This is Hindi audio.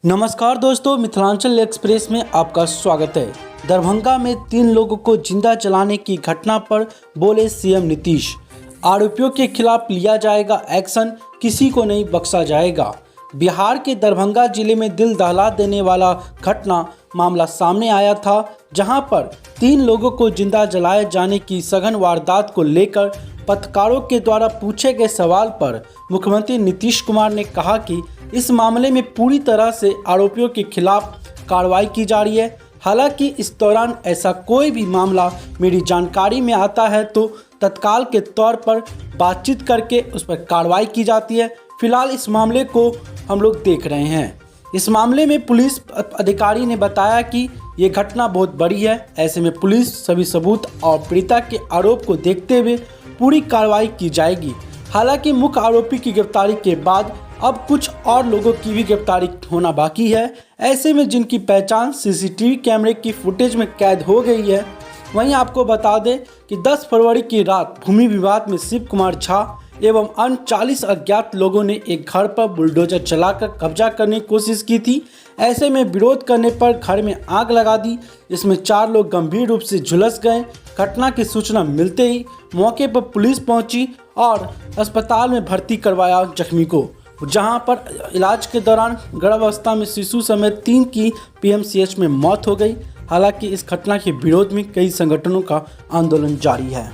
नमस्कार दोस्तों, मिथिलांचल एक्सप्रेस में आपका स्वागत है। दरभंगा में 3 लोगों को जिंदा जलाने की घटना पर बोले सीएम नीतीश, आरोपियों के खिलाफ लिया जाएगा एक्शन, किसी को नहीं बख्शा जाएगा। बिहार के दरभंगा जिले में दिल दहला देने वाला मामला सामने आया था, जहां पर 3 लोगों को जिंदा जलाए जाने की सघन वारदात को लेकर पत्रकारों के द्वारा पूछे गए सवाल पर मुख्यमंत्री नीतीश कुमार ने कहा कि इस मामले में पूरी तरह से आरोपियों के खिलाफ कार्रवाई की जा रही है। हालांकि इस दौरान ऐसा कोई भी मामला मेरी जानकारी में आता है तो तत्काल के तौर पर बातचीत करके उस पर कार्रवाई की जाती है। फिलहाल इस मामले को हम लोग देख रहे हैं। इस मामले में पुलिस अधिकारी ने बताया कि ये घटना बहुत बड़ी है, ऐसे में पुलिस सभी सबूत और पीड़िता के आरोप को देखते हुए पूरी कार्रवाई की जाएगी। हालांकि मुख्य आरोपी की गिरफ्तारी के बाद अब कुछ और लोगों की भी गिरफ्तारी होना बाकी है, ऐसे में जिनकी पहचान सीसीटीवी कैमरे की फुटेज में कैद हो गई है। वहीं आपको बता दें कि 10 फरवरी की रात भूमि विवाद में शिव कुमार झा एवं अन्य 40 अज्ञात लोगों ने एक घर पर बुलडोजर चलाकर कब्जा करने की कोशिश की थी। ऐसे में विरोध करने पर घर में आग लगा दी। इसमें 4 लोग गंभीर रूप से झुलस गए। घटना की सूचना मिलते ही मौके पर पुलिस पहुंची और अस्पताल में भर्ती करवाया जख्मी को, जहां पर इलाज के दौरान गर्भावस्था में शिशु समेत 3 की पीएमसीएच में मौत हो गई। हालांकि इस घटना के विरोध में कई संगठनों का आंदोलन जारी है।